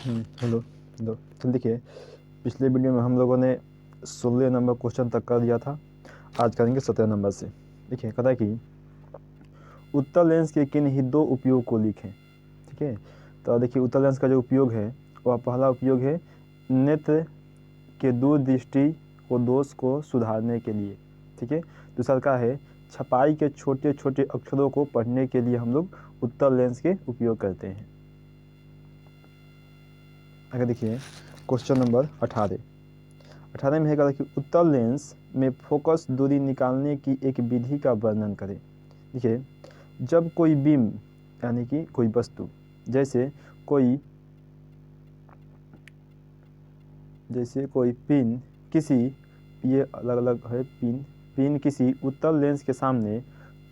Hello hello. तो देखिए, पिछले वीडियो में हम लोगों ने 16 नंबर क्वेश्चन तक कर दिया था। आज करेंगे 17 नंबर से। देखिए, कहता है कि उत्तल लेंस के किन्हीं दो उपयोग को लिखें। ठीक है, तो देखिए उत्तल लेंस का जो उपयोग है वह पहला उपयोग है नेत्र के दूरदृष्टि को दोष को सुधारने के लिए। ठीक है, दूसरा का है छपाई के छोटे छोटे अक्षरों को पढ़ने के लिए हम लोग उत्तल लेंस के उपयोग करते हैं। अगर देखिए क्वेश्चन नंबर 18 में है कि उत्तल लेंस में फोकस दूरी निकालने की एक विधि का वर्णन करें। देखिए, जब कोई बीम यानी कि कोई वस्तु जैसे कोई पिन किसी, ये अलग अलग है, पिन किसी उत्तल लेंस के सामने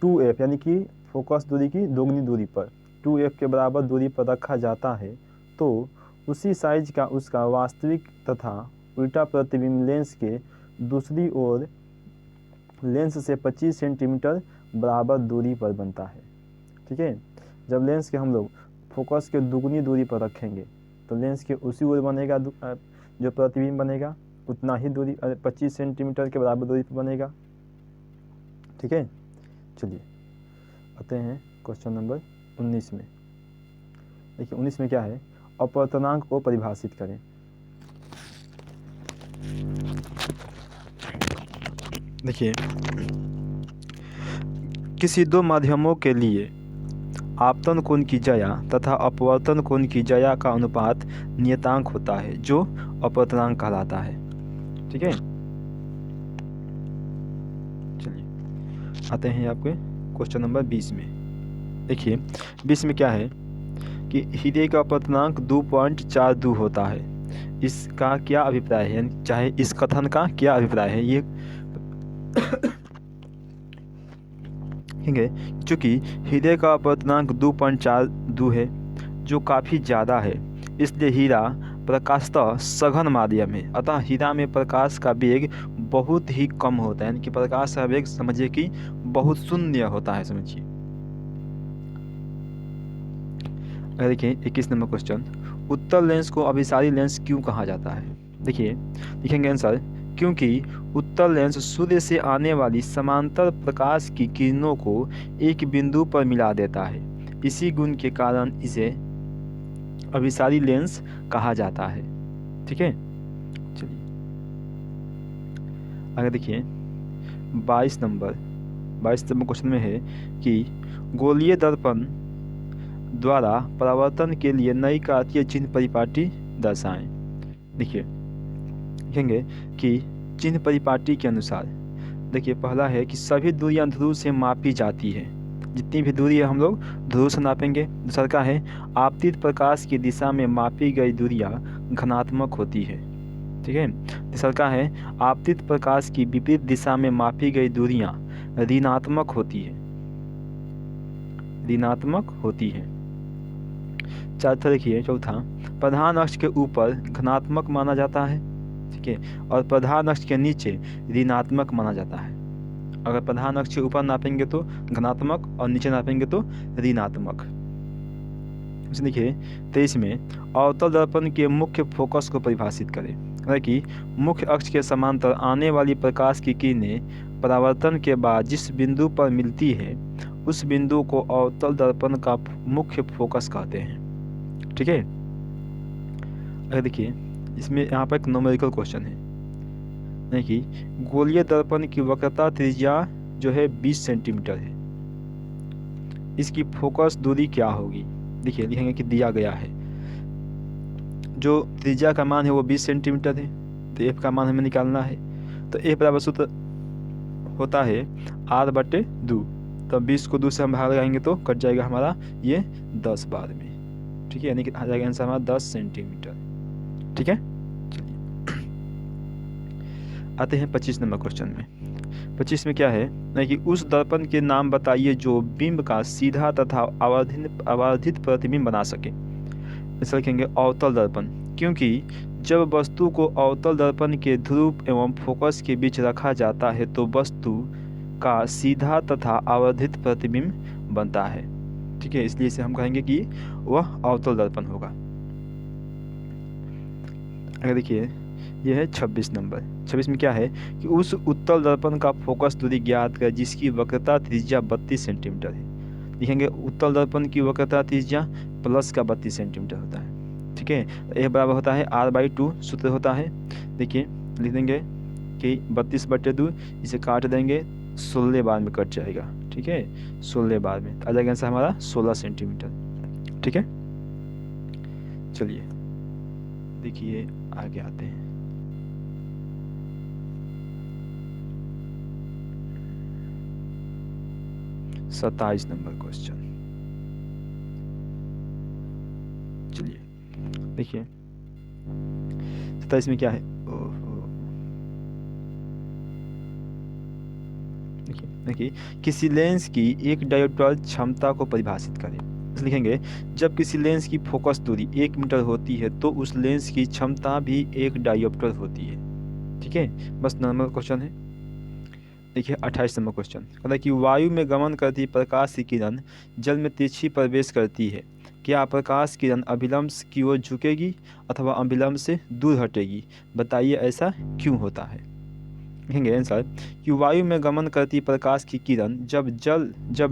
2f यानी कि फोकस दूरी की दोगुनी दूरी पर 2f के बराबर दूरी पर रखा जाता है तो उसी साइज का उसका वास्तविक तथा उल्टा प्रतिबिंब लेंस के दूसरी ओर लेंस से 25 सेंटीमीटर बराबर दूरी पर बनता है। ठीक है, जब लेंस के हम लोग फोकस के दुगनी दूरी पर रखेंगे तो लेंस के उसी ओर बनेगा, जो प्रतिबिंब बनेगा उतना ही दूरी 25 सेंटीमीटर के बराबर दूरी पर बनेगा। ठीक है, चलिए आते हैं क्वेश्चन नंबर 19 में। देखिए 19 में क्या है, अपवर्तनांक को परिभाषित करें। देखिए, किसी दो माध्यमों के लिए आपतन कोण की ज्या तथा अपवर्तन कोण की ज्या का अनुपात नियतांक होता है जो अपवर्तनांक कहलाता है। ठीक है, चलिए आते हैं आपके क्वेश्चन नंबर 20 में। देखिए 20 में क्या है कि हीरे का अपवर्तनांक 2.42 होता है, इसका क्या अभिप्राय है, यानी चाहे इस कथन का क्या अभिप्राय है। ये ठीक है, चूँकि हीरे का अपवर्तनांक 2.42 है जो काफ़ी ज़्यादा है, इसलिए हीरा प्रकाशतः सघन माध्यम है। अतः हीरा में प्रकाश का वेग बहुत ही कम होता है, यानी कि प्रकाश का वेग समझिए कि बहुत शून्य होता है, समझिए। देखिए 21 नंबर क्वेश्चन, उत्तल लेंस को अभिसारी लेंस क्यों कहा जाता है। देखिए लिखेंगे आंसर, क्योंकि उत्तल लेंस सूर्य से आने वाली समांतर प्रकाश की किरणों को एक बिंदु पर मिला देता है। इसी गुण के कारण इसे अभिसारी लेंस कहा जाता है। ठीक है, चलिए आगे देखिए 22 नंबर क्वेश्चन में है कि गोलीय दर्पण द्वारा परावर्तन के लिए नई कार्तीय चिन्ह परिपाटी दर्शाएं। देखिए लिखेंगे कि चिन्ह परिपाटी के अनुसार, देखिए पहला है कि सभी दूरियां ध्रुव से मापी जाती है, जितनी भी दूरी है हम लोग ध्रुव से नापेंगे। दूसरा का है आपतित प्रकाश की दिशा में मापी गई दूरियां घनात्मक होती है। ठीक है, तीसरा का है आपतित प्रकाश की विपरीत दिशा में मापी गई दूरियां ऋणात्मक होती है। चौथा देखिए, चौथा प्रधान अक्ष के ऊपर धनात्मक माना जाता है। ठीक है, और प्रधान अक्ष के नीचे ऋणात्मक माना जाता है। अगर प्रधान अक्ष के ऊपर नापेंगे तो धनात्मक और नीचे नापेंगे तो ऋणात्मक। देखिए 23 में अवतल दर्पण के मुख्य फोकस को परिभाषित करें। कि मुख्य अक्ष के समांतर आने वाली प्रकाश की किरणें परावर्तन के बाद जिस बिंदु पर मिलती है उस बिंदु को अवतल दर्पण का मुख्य फोकस कहते हैं। ठीक है, अगर देखिए इसमें यहाँ पर एक न्यूमेरिकल क्वेश्चन है, नहीं कि गोलीय दर्पण की वक्रता त्रिज्या जो है 20 सेंटीमीटर है, इसकी फोकस दूरी क्या होगी। देखिए लिखेंगे कि दिया गया है, जो त्रिज्या का मान है वो 20 सेंटीमीटर है, तो एफ का मान हमें निकालना है। तो एफ बराबर सूत्र होता है r/2, तो 20 को 2 से हम बाहर लगाएंगे तो कट जाएगा हमारा ये 10 बाद में। ठीक है, यानी कि आ जाएगा आंसर हमारा 10 सेंटीमीटर। ठीक है, चलिए आते हैं 25 नंबर क्वेश्चन में। 25 में क्या है, नहीं कि उस दर्पण के नाम बताइए जो बिंब का सीधा तथा आवर्धित प्रतिबिंब बना सके। इसे लिखेंगे अवतल दर्पण, क्योंकि जब वस्तु को अवतल दर्पण के ध्रुव एवं फोकस के बीच रखा जाता है तो वस्तु का सीधा तथा आवर्धित प्रतिबिंब बनता है। ठीक है, इसलिए इसे हम कहेंगे कि वह अवतल दर्पण होगा। अगर देखिए ये है 26 नंबर। 26 में क्या है कि उस उत्तल दर्पण का फोकस दूरी ज्ञात कर जिसकी वक्रता त्रिज्या 32 सेंटीमीटर है। लिखेंगे उत्तल दर्पण की वक्रता त्रिज्या प्लस का 32 सेंटीमीटर होता है। ठीक है, यह बराबर होता है r/2 सूत्र होता है। देखिए लिख देंगे कि 32/2 इसे काट देंगे 16 बार में कट जाएगा। ठीक है, 16 बार में आ जाएगा आंसर हमारा 16 सेंटीमीटर। ठीक है, चलिए देखिए आगे आते हैं। सत्ताईस नंबर क्वेश्चन। चलिए देखिए 27 में क्या है। देखिए किसी लेंस की एक डायोप्टर क्षमता को परिभाषित करें। लिखेंगे जब किसी लेंस की फोकस दूरी 1 मीटर होती है तो उस लेंस की क्षमता भी 1 डायोप्टर होती है। ठीक है, बस नॉर्मल क्वेश्चन है। देखिए 28 नंबर क्वेश्चन कहता है कि वायु में गमन करती प्रकाश की किरण जल में तिरछी प्रवेश करती है, क्या प्रकाश किरण अभिलंब की ओर झुकेगी अथवा अभिलंब से दूर हटेगी, बताइए ऐसा क्यों होता है। लिखेंगे आंसर कि वायु में गमन करती प्रकाश की किरण जब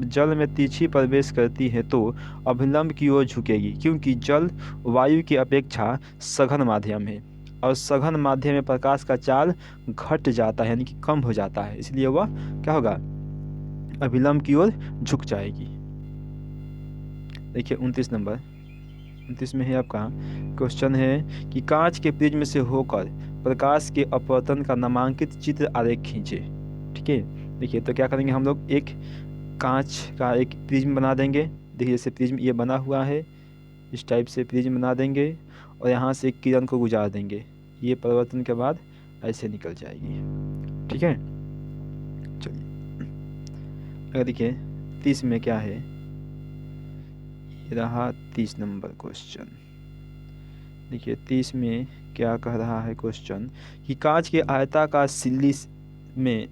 जल में तिरछी प्रवेश करती है तो अभिलंब की ओर झुकेगी, क्योंकि जल वायु की अपेक्षा सघन माध्यम है और सघन माध्यम में प्रकाश का चाल घट जाता है यानी कि कम हो जाता है, इसलिए वह क्या होगा अभिलंब की ओर झुक जाएगी। देखिए 29 नंबर। 29 में है आपका क्वेश्चन है कि कांच के प्रिज्म से होकर प्रकाश के अपवर्तन का नामांकित चित्र आरेख खींचे। ठीक है, देखिए तो क्या करेंगे हम लोग एक कांच का एक प्रिज्म बना देंगे। देखिए जैसे प्रिज्म ये बना हुआ है, इस टाइप से प्रिज्म बना देंगे और यहाँ से किरण को गुजार देंगे, ये परिवर्तन के बाद ऐसे निकल जाएगी। ठीक है, चलिए अगर देखिए 30 में क्या है, ये रहा 30 नंबर क्वेश्चन। देखिए 30 में क्या कह रहा है क्वेश्चन कि कांच के आयताकार सिल्ली में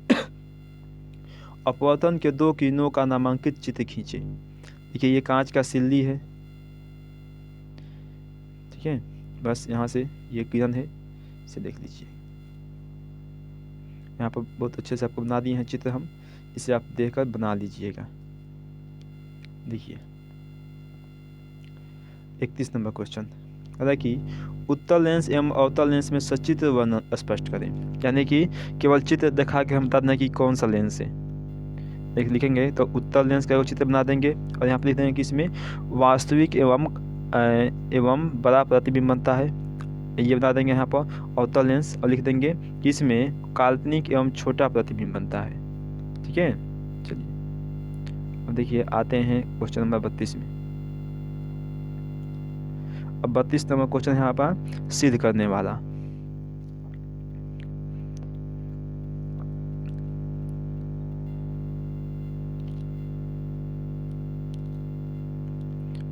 अपवर्तन के 2 किरणों का नामांकित चित्र खींचे। देखिए ये कांच का सिल्ली है। ठीक है, बस यहाँ से ये किरण है, इसे देख लीजिए। यहाँ पर बहुत अच्छे से आपको बना दिए हैं चित्र हम, इसे आप देखकर बना लीजिएगा। देखिए 31 नंबर क्वेश्चन कहता कि उत्तल लेंस एवं अवतल लेंस में सचित्र वर्णन स्पष्ट करें, यानी कि केवल चित्र दिखा के हम बता दें कि कौन सा लेंस है। एक लिखेंगे तो उत्तल लेंस का चित्र बना देंगे और यहाँ पर लिख देंगे कि इसमें वास्तविक एवं बड़ा प्रतिबिंब बनता है, ये बता देंगे यहाँ पर अवतल लेंस, और लिख देंगे कि इसमें काल्पनिक एवं छोटा प्रतिबिंब बनता है। ठीक है, चलिए अब देखिए आते हैं क्वेश्चन नंबर 32 में। अब 32 नंबर क्वेश्चन है यहाँ पर सिद्ध करने वाला।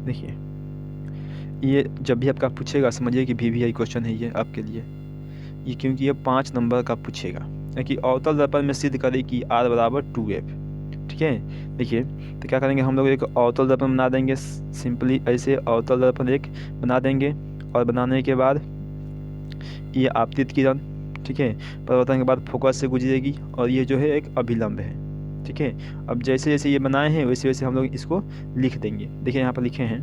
देखिए ये जब भी आपका पूछेगा समझिए कि VVI क्वेश्चन है ये आपके लिए, ये क्योंकि ये 5 नंबर का पूछेगा कि अवतल दर्पण में सिद्ध करें कि R बराबर 2F। ठीक है, देखिए तो क्या करेंगे हम लोग एक अवतल दर्पण बना देंगे, सिंपली ऐसे अवतल दर्पण एक बना देंगे और बनाने के बाद ये आपतित किरण, ठीक है, परिवर्तन के बाद फोकस से गुजरेगी और ये जो है एक अभिलंब है। ठीक है, अब जैसे जैसे ये बनाए हैं वैसे वैसे हम लोग इसको लिख देंगे। देखिए यहाँ पर लिखे हैं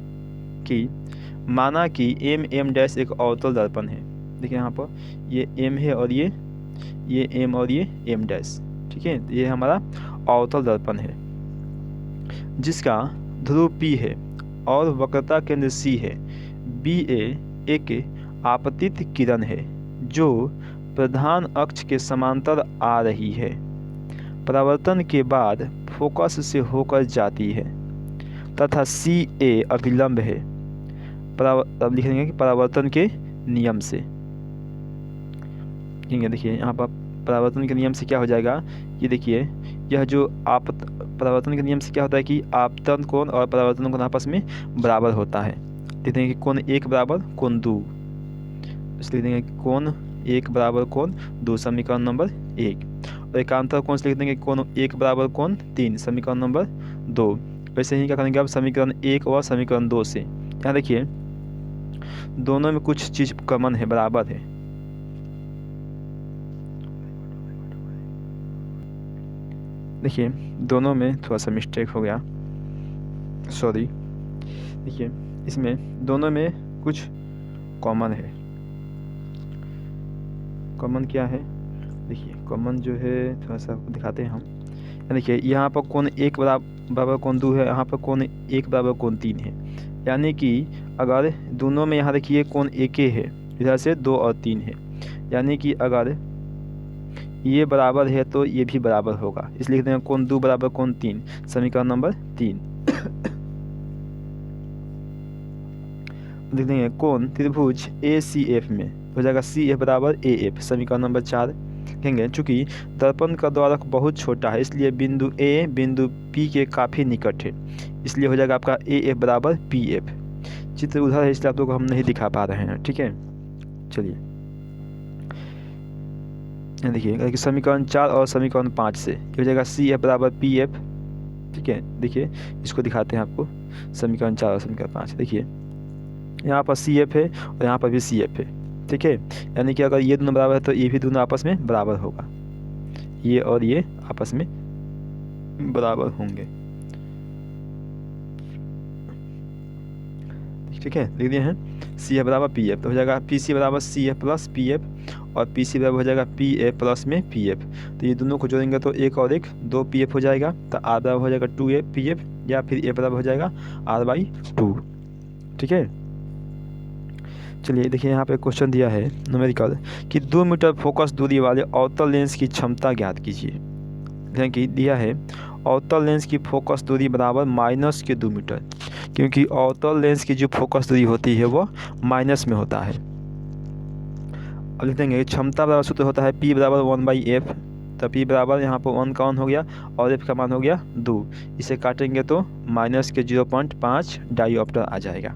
कि माना कि M डैश एक अवतल दर्पण है। देखिए यहाँ पर ये M है और ये M और ये M डैश। ठीक है, ये हमारा अवतल दर्पण है जिसका ध्रुव P है और वक्रता केंद्र C है। BA एक आपतित किरण है जो प्रधान अक्ष के समांतर आ रही है, परावर्तन के बाद फोकस से होकर जाती है तथा CA अभिलंब है। अब लिखेंगे कि परावर्तन के नियम से। देखिए यहाँ पर परावर्तन के नियम से क्या हो जाएगा, ये देखिए यह जो परावर्तन के नियम से क्या होता है कि आपतन कोण और परावर्तन कोण आपस में बराबर होता है। देखते हैं कि कोण 1 बराबर कोण 2, इसलिए लिख देंगे कोण 1 बराबर कोण 2, समीकरण नंबर 1। और एकांतर कोण से लिख देंगे कोण 1 बराबर कोण 3, समीकरण नंबर 2। वैसे ही क्या करेंगे अब समीकरण 1 और समीकरण 2 से। यहाँ देखिए दोनों में कुछ चीज़ कॉमन है, बराबर है। देखिए दोनों में थोड़ा सा मिस्टेक हो गया, सॉरी। देखिए इसमें दोनों में कुछ कॉमन है। कॉमन क्या है? देखिए कॉमन जो है थोड़ा सा दिखाते हैं हम। देखिए यहाँ पर कोण 1 बराबर कोण 2 है, यहाँ पर कोण 1 बराबर कोण 3 है। यानी कि अगर दोनों में यहाँ देखिए कोण 1 है, इधर से 2 और 3 है, यानी कि अगर ये बराबर है तो ये भी बराबर होगा, इसलिए लिखते हैं कोण 2 बराबर कोण 3, समीकरण नंबर 3। लिख देंगे कोण त्रिभुज ACF में हो जाएगा CF बराबर AF, समीकरण नंबर 4 कहेंगे। चूँकि दर्पण का द्वारक बहुत छोटा है इसलिए बिंदु A बिंदु P के काफ़ी निकट है, इसलिए हो जाएगा आपका AF बराबर PF। चित्र उधर है इसलिए आप लोग को हम नहीं दिखा पा रहे हैं, ठीक है। चलिए देखिए समीकरण 4 और समीकरण 5 से हो जाएगा CF बराबर PF, ठीक है। देखिए इसको दिखाते हैं आपको, समीकरण 4 और समीकरण 5। देखिए यहाँ पर CF है और यहाँ पर भी CF है, ठीक है। यानी कि अगर ये दोनों बराबर है तो ये भी दोनों आपस में बराबर होगा, ये और ये आपस में बराबर होंगे, ठीक है। लिख दिए हैं CF बराबर PF, तो हो जाएगा PC बराबर CF प्लस PF और PC बराबर हो जाएगा PF प्लस में PF। तो ये दोनों को जोड़ेंगे तो 1 और 1 2 PF हो जाएगा, तो R बराबर हो जाएगा 2 PF या फिर A बराबर हो जाएगा R/2, ठीक है। चलिए देखिए यहाँ पे क्वेश्चन दिया है न्यूमेरिकल कि 2 मीटर फोकस दूरी वाले अवतल लेंस की क्षमता ज्ञात कीजिए। यानी कि दिया है अवतल लेंस की फोकस दूरी बराबर -2 मीटर, क्योंकि अवतल लेंस की जो फोकस दूरी होती है वो माइनस में होता है। अब लिख देंगे क्षमता बराबर सूत्र होता है P बराबर 1/F, तो P बराबर यहाँ पर 1 का 1 हो गया और F का मान हो गया 2, इसे काटेंगे तो -0.5 डायोप्टर आ जाएगा।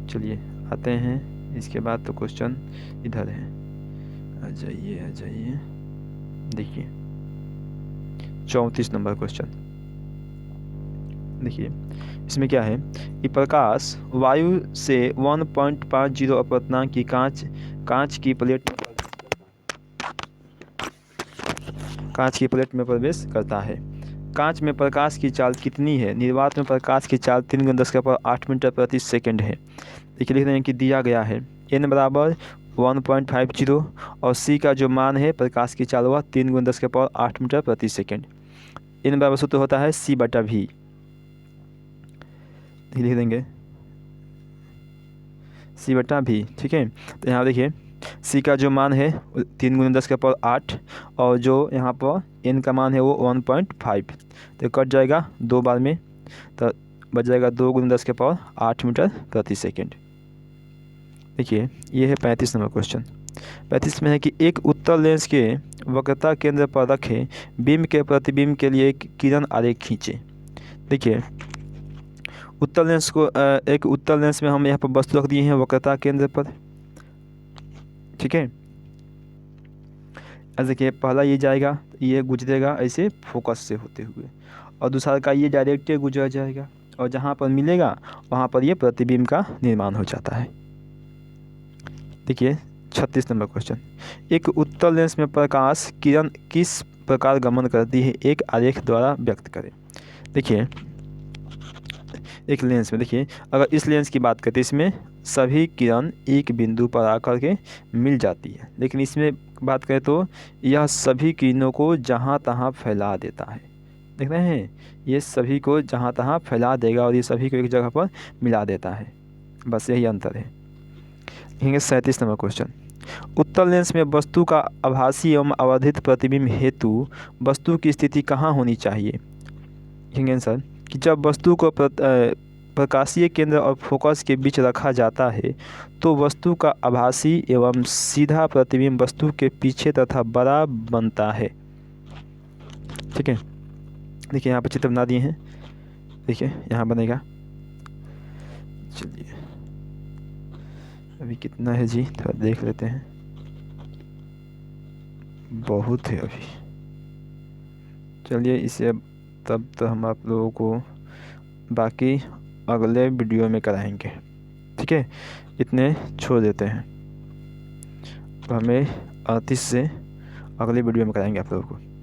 चलिए आते हैं इसके बाद, तो क्वेश्चन इधर है, आ जाइए देखिए 34 नंबर क्वेश्चन। देखिए इसमें क्या है कि प्रकाश वायु से 1.50 अपवर्तनांक की कांच की प्लेट में प्रवेश करता है। कांच में प्रकाश की चाल कितनी है? निर्वात में प्रकाश की चाल 3×10⁸ मीटर प्रति सेकंड है। देखिए लिख रहे हैं कि दिया गया है n बराबर 1.50 और c का जो मान है प्रकाश की चाल हुआ 3×10⁸ मीटर प्रति सेकंड। n बराबर सूत्र होता है C/V, लिख देंगे C/V, ठीक है। तो यहाँ देखिए c का जो मान है 3×10⁸ और जो यहाँ पर n का मान है वो 1.5, तो कट जाएगा 2 बार में, तो बच जाएगा 2×10⁸ मीटर प्रति सेकंड। देखिए ये है 35 नंबर क्वेश्चन। 35 में है कि एक उत्तल लेंस के वक्रता केंद्र पर रखे बिंब के प्रतिबिंब के लिए एक किरण आरेख खींचे। देखिए उत्तल लेंस को एक उत्तल लेंस में हम यहाँ पर वस्तु रख दिए हैं वक्रता केंद्र पर, ठीक है। ऐसे देखिए पहला ये जाएगा, ये गुजरेगा ऐसे फोकस से होते हुए, और दूसरा का ये डायरेक्ट गुजर जाएगा, और जहाँ पर मिलेगा वहाँ पर ये प्रतिबिंब का निर्माण हो जाता है। देखिए 36 नंबर क्वेश्चन। एक उत्तल लेंस में प्रकाश किरण किस प्रकार गमन करती है, एक आरेख द्वारा व्यक्त करें। देखिए एक लेंस में, देखिए अगर इस लेंस की बात करते हैं इसमें सभी किरण एक बिंदु पर आकर के मिल जाती है, लेकिन इसमें बात करें तो यह सभी किरणों को जहाँ तहाँ फैला देता है। देख रहे हैं, ये सभी को जहाँ तहाँ फैला देगा और ये सभी को एक जगह पर मिला देता है, बस यही अंतर है। देखेंगे 37 नंबर क्वेश्चन। उत्तल लेंस में वस्तु का आभासी एवं अवर्धित प्रतिबिंब हेतु वस्तु की स्थिति कहाँ होनी चाहिए। देखेंगे आंसर कि जब वस्तु को प्रकाशीय केंद्र और फोकस के बीच रखा जाता है तो वस्तु का आभासी एवं सीधा प्रतिबिंब वस्तु के पीछे तथा बड़ा बनता है, ठीक है। देखिए यहाँ पर चित्र बना दिए हैं, देखिए यहाँ बनेगा। चलिए अभी कितना है जी, थोड़ा देख लेते हैं, बहुत है अभी। चलिए इसे तब तो हम आप लोगों को बाकी अगले वीडियो में कराएंगे, ठीक है। इतने छोड़ देते हैं। तो हमें 38 से अगले वीडियो में कराएंगे आप लोगों को।